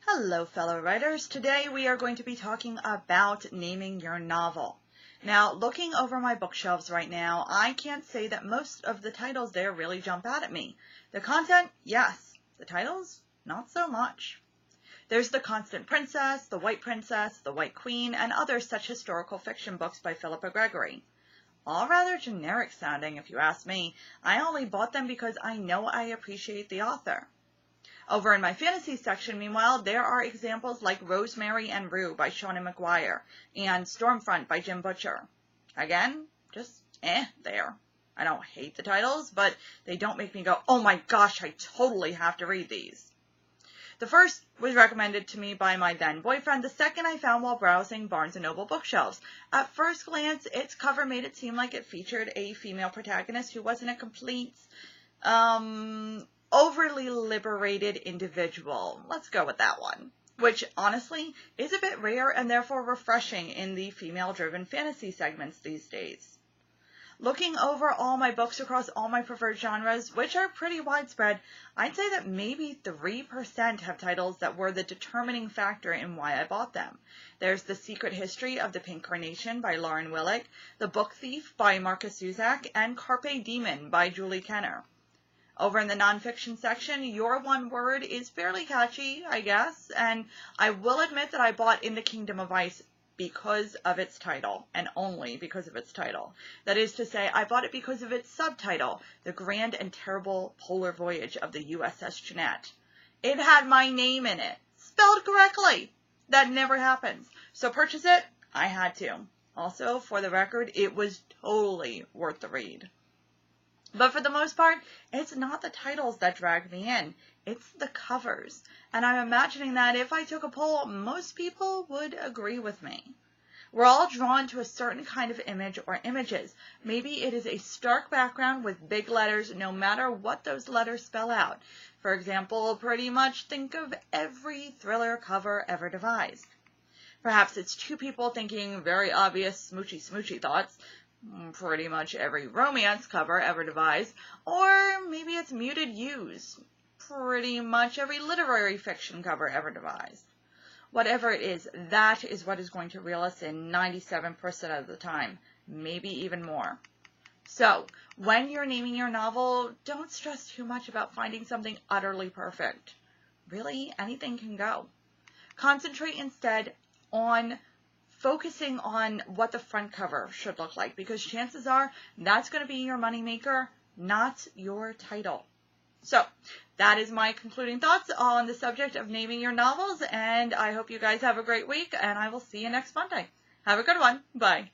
Hello, fellow writers. Today we are going to be talking about naming your novel. Now, looking over my bookshelves right now, I can't say that most of the titles there really jump out at me. The content, yes. The titles, not so much. There's The Constant Princess, The White Princess, The White Queen, and other such historical fiction books by Philippa Gregory. All rather generic sounding, if you ask me. I only bought them because I know I appreciate the author. Over in my fantasy section, meanwhile, there are examples like Rosemary and Rue by Shauna McGuire and Stormfront by Jim Butcher. Again, just there. I don't hate the titles, but they don't make me go, oh my gosh, I totally have to read these. The first was recommended to me by my then boyfriend. The second I found while browsing Barnes & Noble bookshelves. At first glance, its cover made it seem like it featured a female protagonist who wasn't a complete, overly liberated individual. Let's go with that one. Which, honestly, is a bit rare and therefore refreshing in the female-driven fantasy segments these days. Looking over all my books across all my preferred genres, which are pretty widespread, I'd say that maybe 3% have titles that were the determining factor in why I bought them. There's The Secret History of the Pink Carnation by Lauren Willick, The Book Thief by Marcus Zusak, and Carpe Demon by Julie Kenner. Over in the nonfiction section, Your One Word is fairly catchy, I guess, and I will admit that I bought In the Kingdom of Ice because of its title, and only because of its title. That is to say, I bought it because of its subtitle, The Grand and Terrible Polar Voyage of the USS Jeanette. It had my name in it, spelled correctly. That never happens. So purchase it, I had to. Also, for the record, it was totally worth the read. But for the most part, it's not the titles that drag me in. It's the covers. And I'm imagining that if I took a poll, most people would agree with me. We're all drawn to a certain kind of image or images. Maybe it is a stark background with big letters, no matter what those letters spell out. For example, pretty much think of every thriller cover ever devised. Perhaps it's two people thinking very obvious smoochy thoughts. Pretty much every romance cover ever devised, or maybe it's muted hues. Pretty much every literary fiction cover ever devised. Whatever it is, that is what is going to reel us in 97% of the time, maybe even more. So, when you're naming your novel, don't stress too much about finding something utterly perfect. Really, anything can go. Concentrate instead on focusing on what the front cover should look like, because chances are that's going to be your moneymaker, not your title. So that is my concluding thoughts on the subject of naming your novels, and I hope you guys have a great week, and I will see you next Monday. Have a good one. Bye.